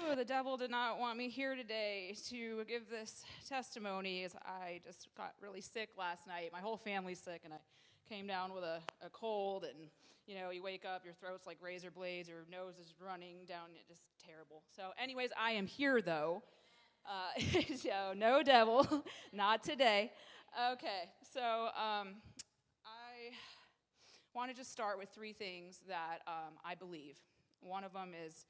Oh, the devil did not want me here today to give this testimony, as I just got really sick last night. My whole family's sick, and I came down with a cold, and, you wake up, your throat's like razor blades, your nose is running down, it's just terrible. So anyways, I am here, though. So no devil, not today. Okay, so I want to just start with three things that I believe. One of them is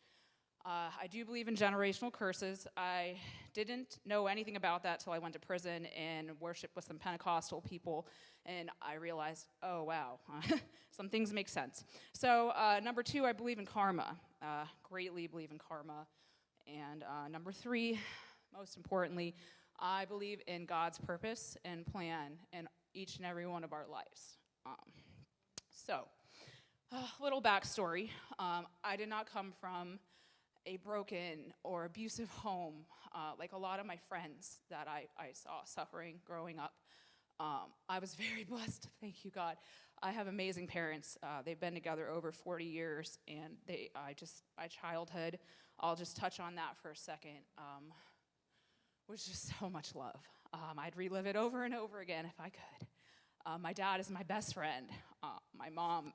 I do believe in generational curses. I didn't know anything about that till I went to prison and worshiped with some Pentecostal people, and I realized, oh, wow, some things make sense. So number two, I believe in karma, greatly believe in karma. And number three, most importantly, I believe in God's purpose and plan in each and every one of our lives. So, little backstory. I did not come from a broken or abusive home like a lot of my friends that I saw suffering growing up. I was very blessed, thank you, God. I have amazing parents. They've been together over 40 years, and my childhood, I'll just touch on that for a second, was just so much love. I'd relive it over and over again if I could. My dad is my best friend. My mom,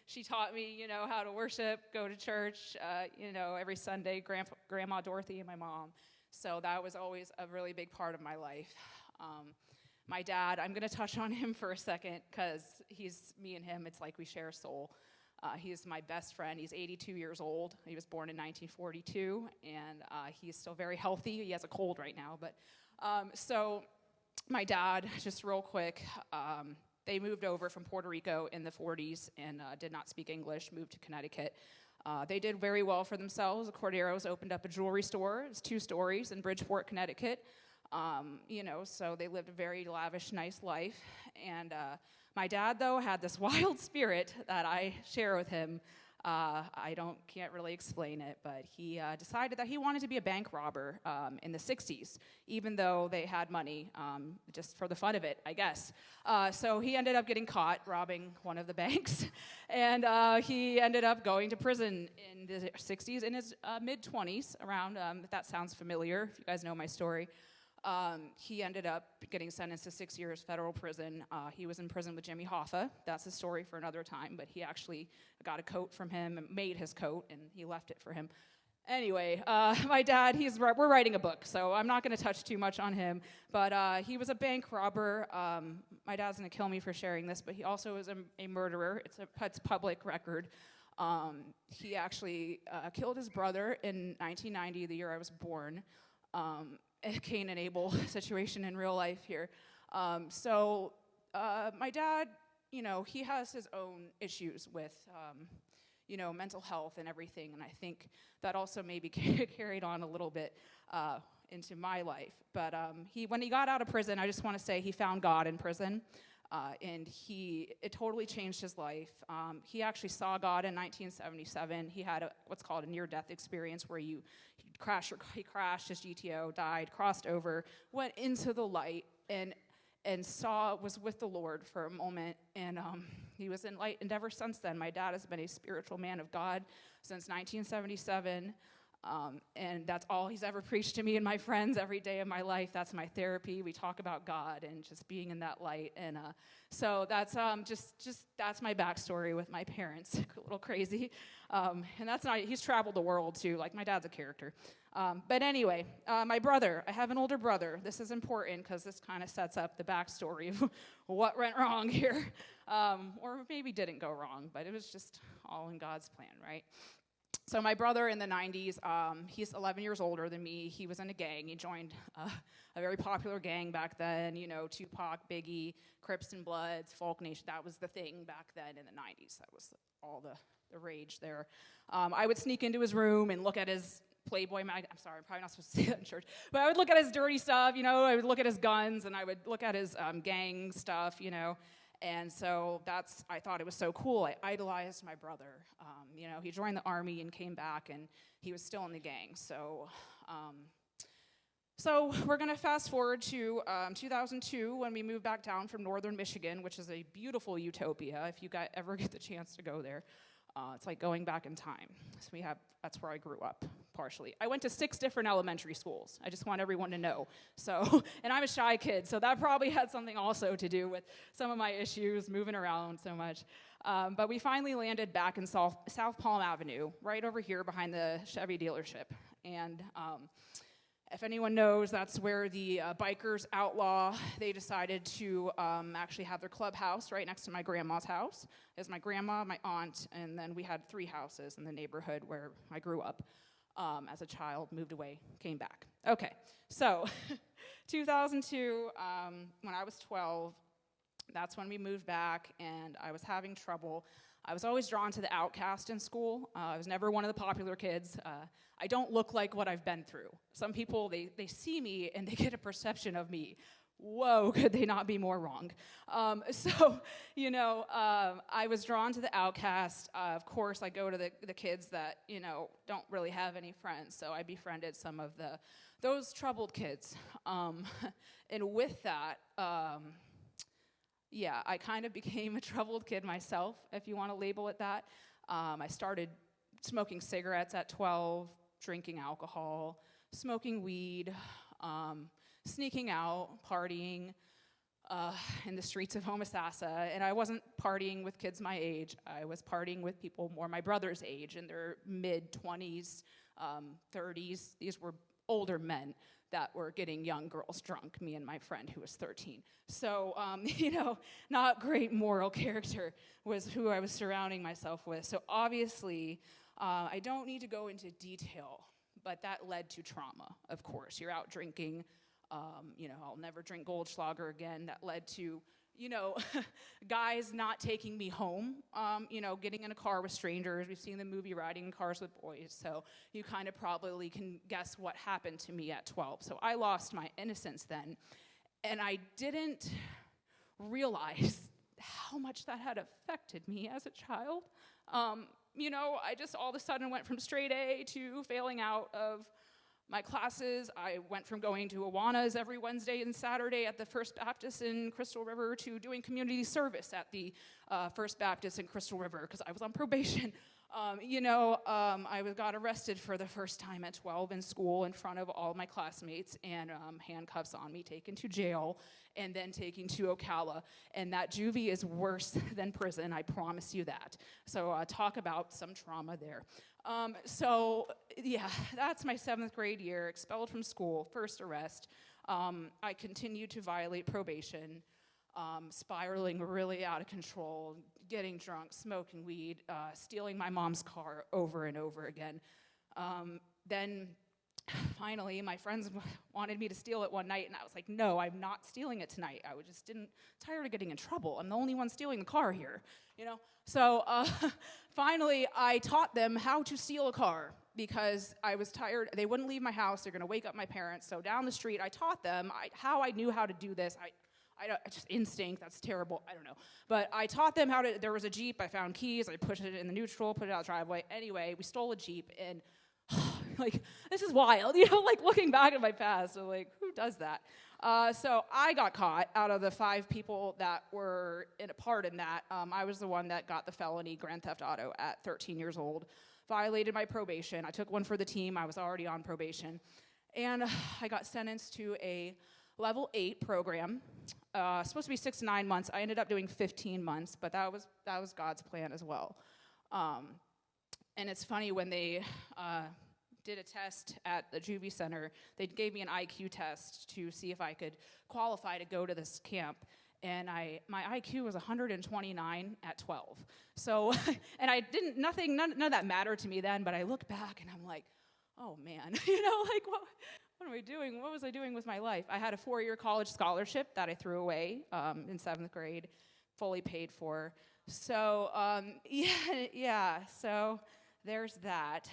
she taught me, how to worship, go to church, every Sunday, Grandma Dorothy and my mom. So that was always a really big part of my life. My dad, I'm going to touch on him for a second because me and him, it's like we share a soul. He's my best friend. He's 82 years old. He was born in 1942, and he's still very healthy. He has a cold right now. But so my dad, just real quick, they moved over from Puerto Rico in the 40s and did not speak English, moved to Connecticut. They did very well for themselves. The Corderos opened up a jewelry store. It was 2 stories in Bridgeport, Connecticut. So they lived a very lavish, nice life. And my dad, though, had this wild spirit that I share with him. Can't really explain it, but he decided that he wanted to be a bank robber in the 60s, even though they had money, just for the fun of it, I guess. So he ended up getting caught robbing one of the banks, and he ended up going to prison in the 60s, in his mid-20s, around, if that sounds familiar, if you guys know my story. He ended up getting sentenced to 6 years federal prison. He was in prison with Jimmy Hoffa. That's a story for another time, but he actually got a coat from him and made his coat, and he left it for him. Anyway, my dad, we're writing a book, so I'm not going to touch too much on him, but he was a bank robber. My dad's going to kill me for sharing this, but he also was a murderer. It's public record. He actually killed his brother in 1990, the year I was born. A Cain and Abel situation in real life here. My dad, he has his own issues with, mental health and everything, and I think that also maybe carried on a little bit into my life. But when he got out of prison, I just want to say he found God in prison, and it totally changed his life. He actually saw God in 1977. He had what's called a near-death experience where he crashed his GTO, died, crossed over, went into the light, and was with the Lord for a moment, and he was in light. And ever since then, my dad has been a spiritual man of God since 1977. And that's all he's ever preached to me and my friends every day of my life. That's my therapy. We talk about God and just being in that light. And so that's that's my backstory with my parents. A little crazy. And he's traveled the world too. Like, my dad's a character. But anyway, my brother, I have an older brother. This is important because this kind of sets up the backstory of what went wrong here. Or maybe didn't go wrong, but it was just all in God's plan, right? So my brother in the 90s, he's 11 years older than me. He was in a gang. He joined a very popular gang back then, Tupac, Biggie, Crips and Bloods, Folk Nation. That was the thing back then in the 90s. That was all the rage there. I would sneak into his room and look at his Playboy mag. I'm sorry, I'm probably not supposed to say that in church. But I would look at his dirty stuff, I would look at his guns, and I would look at his gang stuff, And so I thought it was so cool. I idolized my brother. He joined the Army and came back, and he was still in the gang. So we're going to fast forward to 2002 when we moved back down from northern Michigan, which is a beautiful utopia if you ever get the chance to go there. It's like going back in time. So that's where I grew up, partially. I went to 6 different elementary schools. I just want everyone to know. So, and I'm a shy kid, so that probably had something also to do with some of my issues, moving around so much. But we finally landed back in South Palm Avenue, right over here behind the Chevy dealership. And if anyone knows, that's where the bikers outlaw, they decided to actually have their clubhouse right next to my grandma's house. There's my grandma, my aunt, and then we had 3 houses in the neighborhood where I grew up as a child, moved away, came back. Okay, so 2002, when I was 12, that's when we moved back, and I was having trouble. I was always drawn to the outcast in school. I was never one of the popular kids. I don't look like what I've been through. Some people, they see me and they get a perception of me. Whoa, could they not be more wrong? So, I was drawn to the outcast. Of course, I go to the kids that, don't really have any friends. So I befriended some of those troubled kids. And with that, I kind of became a troubled kid myself, if you want to label it that. I started smoking cigarettes at 12, drinking alcohol, smoking weed, sneaking out, partying in the streets of Homosassa. And I wasn't partying with kids my age. I was partying with people more my brother's age, in their mid-20s, 30s. These were older men that were getting young girls drunk, me and my friend who was 13. So, not great moral character was who I was surrounding myself with. So obviously, I don't need to go into detail, but that led to trauma, of course. You're out drinking, I'll never drink Goldschlager again. That led to, guys not taking me home, getting in a car with strangers. We've seen the movie Riding in Cars with Boys, so you kind of probably can guess what happened to me at 12. So I lost my innocence then, and I didn't realize how much that had affected me as a child. I just all of a sudden went from straight A to failing out of my classes. I went from going to Awanas every Wednesday and Saturday at the First Baptist in Crystal River to doing community service at the First Baptist in Crystal River because I was on probation. I got arrested for the first time at 12 in school in front of all my classmates, and handcuffs on me, taken to jail, and then taken to Ocala. And that juvie is worse than prison, I promise you that. So talk about some trauma there. That's my 7th grade year, expelled from school, first arrest. I continued to violate probation, spiraling really out of control, getting drunk, smoking weed, stealing my mom's car over and over again. Then finally, my friends wanted me to steal it one night, and I was like, no, I'm not stealing it tonight. I was just tired of getting in trouble. I'm the only one stealing the car here, So finally, I taught them how to steal a car because I was tired. They wouldn't leave my house. They're going to wake up my parents. So down the street, I taught them how I knew how to do this. Just instinct, that's terrible, I don't know. But I taught them there was a Jeep, I found keys, I pushed it in the neutral, put it out the driveway. Anyway, we stole a Jeep, and this is wild, looking back at my past, so who does that? So I got caught. Out of the 5 people that were in a part in that, I was the one that got the felony grand theft auto at 13 years old, violated my probation. I took one for the team, I was already on probation, and I got sentenced to a level 8 program. Supposed to be 6 to 9 months. I ended up doing 15 months, but that was God's plan as well. And it's funny, when they did a test at the juvie center, they gave me an IQ test to see if I could qualify to go to this camp. And my IQ was 129 at 12. So, and none of that mattered to me then, but I look back and I'm like, oh man, what am I doing? What was I doing with my life? I had a 4-year college scholarship that I threw away in 7th grade, fully paid for. So, so there's that.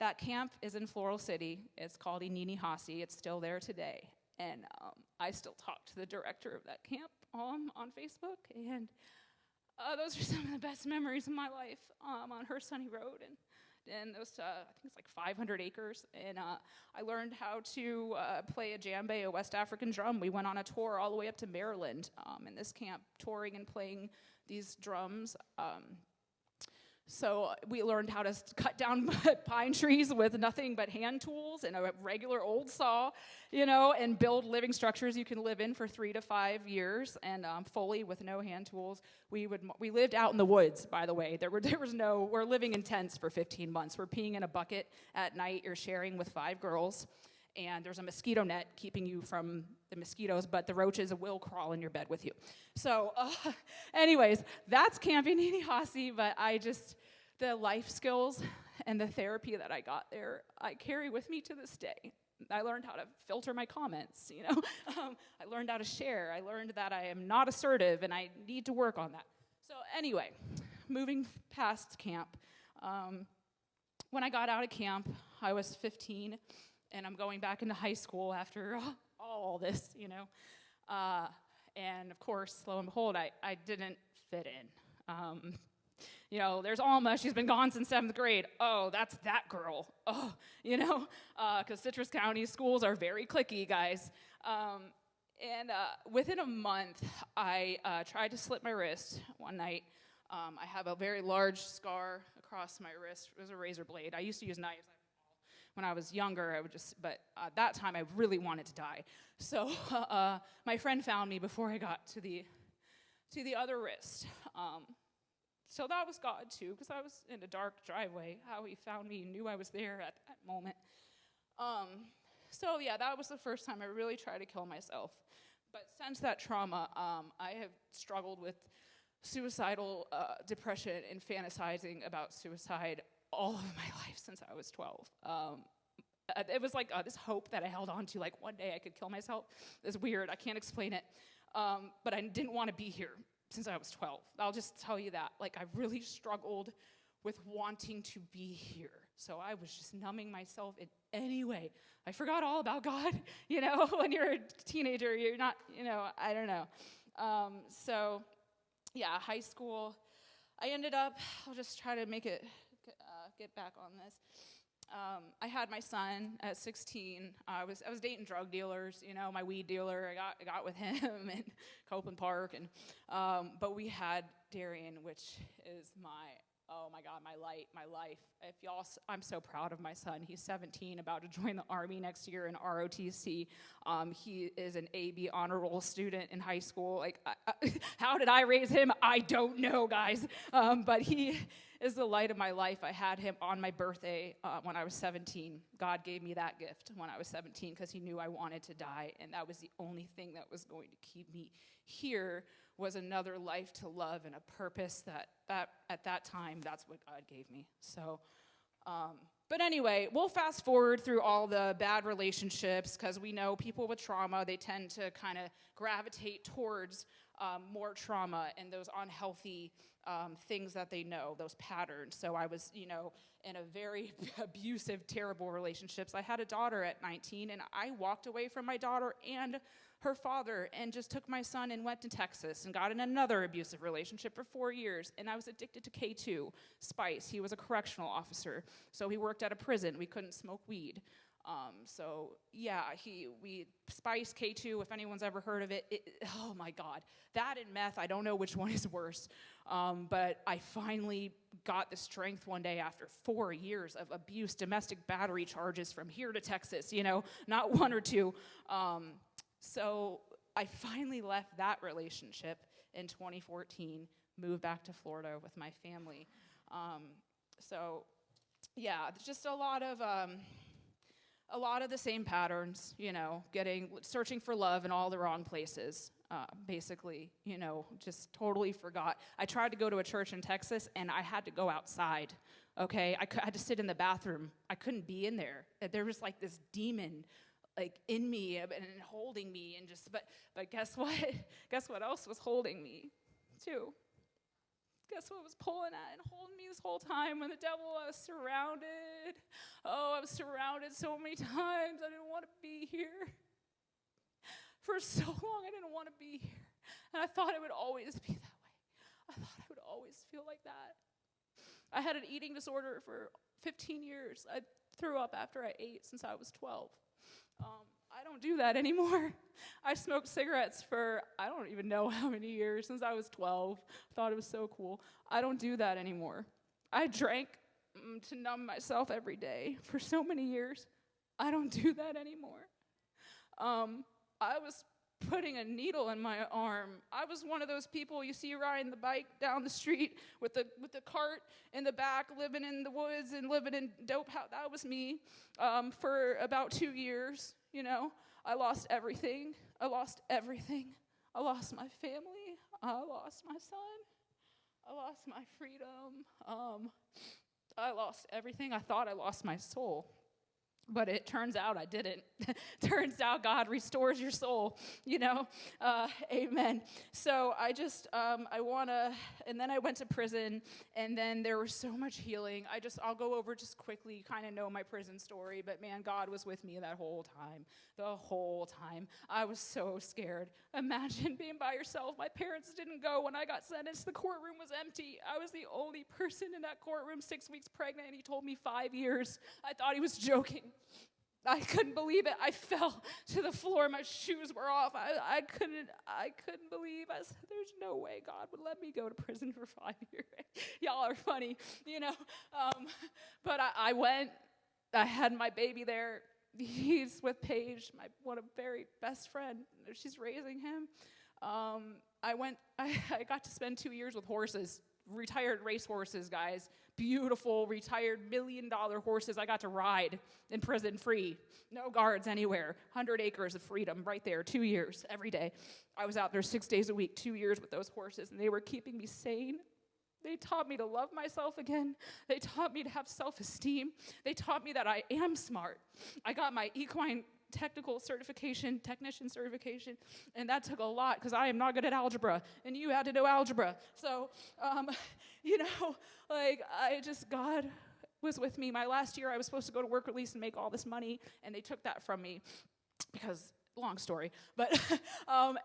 That camp is in Floral City. It's called Inini Hasi. It's still there today. And I still talk to the director of that camp on Facebook. And those are some of the best memories of my life on her sunny road. And those, I think it's 500 acres. And I learned how to play a djembe, a West African drum. We went on a tour all the way up to Maryland in this camp, touring and playing these drums. So we learned how to cut down pine trees with nothing but hand tools and a regular old saw, and build living structures you can live in for 3 to 5 years, and fully with no hand tools. We lived out in the woods, by the way. We're living in tents for 15 months. We're peeing in a bucket at night. You're sharing with 5 girls. And there's a mosquito net keeping you from the mosquitoes, but the roaches will crawl in your bed with you. So anyways, that's camping in Ihasse, but the life skills and the therapy that I got there, I carry with me to this day. I learned how to filter my comments, I learned how to share. I learned that I am not assertive, and I need to work on that. So anyway, moving past camp, when I got out of camp, I was 15, and I'm going back into high school after all this, and of course, lo and behold, I didn't fit in. There's Alma, she's been gone since 7th grade. Oh, that's that girl. Oh, because Citrus County schools are very cliquey, guys. And within a month, I tried to slit my wrist one night. I have a very large scar across my wrist. It was a razor blade. I used to use knives. When I was younger, but at that time, I really wanted to die. So my friend found me before I got to the other wrist. So that was God, too, because I was in a dark driveway. How he found me, knew I was there at that moment. So yeah, that was the first time I really tried to kill myself. But since that trauma, I have struggled with suicidal depression and fantasizing about suicide all of my life since I was 12. It was like this hope that I held on to, like one day I could kill myself. It's weird, I can't explain it. But I didn't want to be here since I was 12. I'll just tell you that. Like, I really struggled with wanting to be here. So I was just numbing myself in any way. I forgot all about God. When you're a teenager, you're not, I don't know. So, yeah, high school. I ended up, I'll just try to make it get back on this. I had my son at 16. I was dating drug dealers, my weed dealer. I got with him in Copeland Park, and but we had Darian, which is oh my God, my life. I'm so proud of my son. He's 17, about to join the Army next year in ROTC. He is an AB honor roll student in high school. Like, how did I raise him? I don't know, guys. But he is the light of my life. I had him on my birthday when I was 17. God gave me that gift when I was 17 because he knew I wanted to die, and that was the only thing that was going to keep me here, was another life to love and a purpose that at that time, that's what God gave me. So, but anyway, we'll fast forward through all the bad relationships, because we know people with trauma, they tend to kind of gravitate towards more trauma and those unhealthy things that they know, those patterns. So I was, in a very abusive, terrible relationships. I had a daughter at 19, and I walked away from my daughter and her father and just took my son and went to Texas and got in another abusive relationship for 4 years. And I was addicted to K2, Spice. He was a correctional officer, so he worked at a prison. We couldn't smoke weed. So yeah, Spice, K2, if anyone's ever heard of it, oh my God. That and meth, I don't know which one is worse. But I finally got the strength one day after 4 years of abuse, domestic battery charges from here to Texas, not one or two. So I finally left that relationship in 2014, moved back to Florida with my family. So yeah, just a lot of the same patterns, searching for love in all the wrong places, basically, just totally forgot. I tried to go to a church in Texas, and I had to go outside, okay? I had to sit in the bathroom. I couldn't be in there. There was like this demon in me and holding me, and but guess what? Guess what else was holding me, too? Guess what was pulling at and holding me this whole time when the devil was surrounded? Oh, I was surrounded so many times. I didn't want to be here. For so long, I didn't want to be here. And I thought it would always be that way. I thought I would always feel like that. I had an eating disorder for 15 years. I threw up after I ate since I was 12. I don't do that anymore. I smoked cigarettes for I don't even know how many years, since I was 12. Thought it was so cool. I don't do that anymore. I drank to numb myself every day for so many years. I don't do that anymore. I was putting a needle in my arm. I was one of those people you see riding the bike down the street with the cart in the back, living in the woods and living in dope house. That was me for about 2 years. I lost everything. I lost everything. I lost my family. I lost my son. I lost my freedom. I lost everything. I thought I lost my soul. But it turns out I didn't. Turns out God restores your soul, amen. So and then I went to prison, and then there was so much healing. I'll go over just quickly, kind of know my prison story, but man, God was with me that whole time. The whole time. I was so scared. Imagine being by yourself. My parents didn't go when I got sentenced. The courtroom was empty. I was the only person in that courtroom, 6 weeks pregnant, and he told me 5 years. I thought he was joking. I couldn't believe it. I fell to the floor. My shoes were off. I couldn't believe. I said, there's no way God would let me go to prison for 5 years. Y'all are funny, But I went. I had my baby there. He's with Paige, one of very best friend. She's raising him. I got to spend 2 years with horses, retired race horses, guys. Beautiful, retired $1 million horses I got to ride in prison free. No guards anywhere. 100 acres of freedom right there, 2 years, every day. I was out there 6 days a week, 2 years with those horses, and they were keeping me sane. They taught me to love myself again. They taught me to have self-esteem. They taught me that I am smart. I got my equine technician certification, and that took a lot because I am not good at algebra, and you had to know algebra. So, God was with me. My last year, I was supposed to go to work release and make all this money, and they took that from me because, long story, but,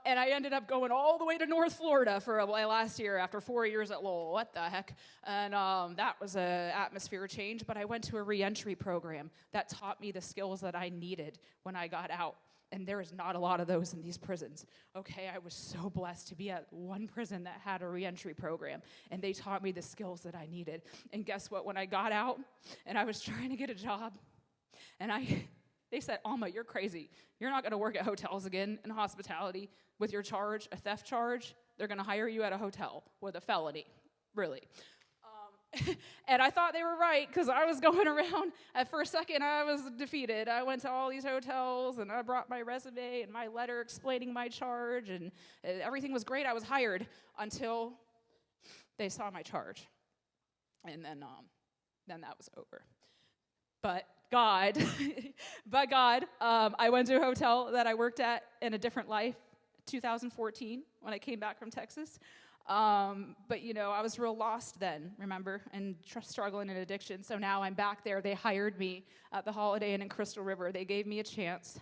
and I ended up going all the way to North Florida for my last year after 4 years at Lowell. What the heck? And that was an atmosphere change, but I went to a reentry program that taught me the skills that I needed when I got out. And there is not a lot of those in these prisons. Okay, I was so blessed to be at one prison that had a reentry program, and they taught me the skills that I needed. And guess what? When I got out and I was trying to get a job, and they said, Alma, you're crazy. You're not going to work at hotels again in hospitality with your charge, a theft charge. They're going to hire you at a hotel with a felony, really. And I thought they were right because I was going around. For a second, I was defeated. I went to all these hotels, and I brought my resume and my letter explaining my charge, and everything was great. I was hired until they saw my charge. And then that was over. But God, I went to a hotel that I worked at in a different life, 2014, when I came back from Texas. But, I was real lost then, remember, and struggling in addiction. So now I'm back there. They hired me at the Holiday Inn in Crystal River. They gave me a chance.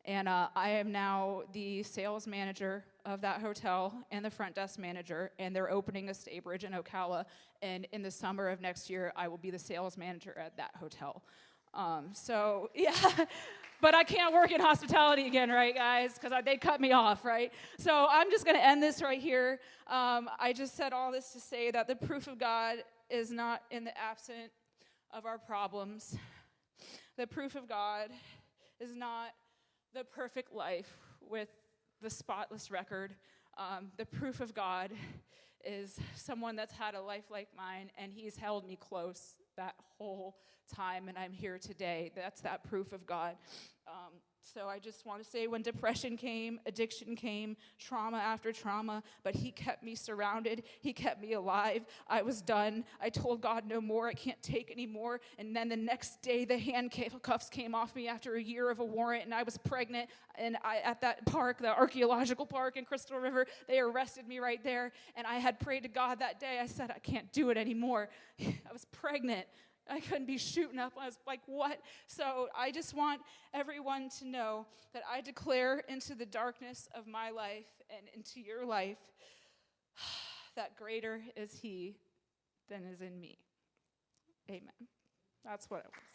And I am now the sales manager of that hotel and the front desk manager, and they're opening a Staybridge in Ocala. And in the summer of next year, I will be the sales manager at that hotel. But I can't work in hospitality again, right, guys? Because they cut me off, right? So I'm just going to end this right here. I just said all this to say that the proof of God is not in the absence of our problems. The proof of God is not the perfect life with the spotless record. The proof of God is someone that's had a life like mine, and he's held me close that whole time, and I'm here today. That's that proof of God. So I just want to say, when depression came, addiction came, trauma after trauma, but he kept me surrounded. He kept me alive. I was done. I told God, no more. I can't take any more. And then the next day, the handcuffs came off me after a year of a warrant, and I was pregnant. And at that park, the archaeological park in Crystal River, they arrested me right there. And I had prayed to God that day. I said, I can't do it anymore. I was pregnant. I couldn't be shooting up. I was like, what? So I just want everyone to know that I declare into the darkness of my life and into your life that greater is he than is in me. Amen. That's what I want to say.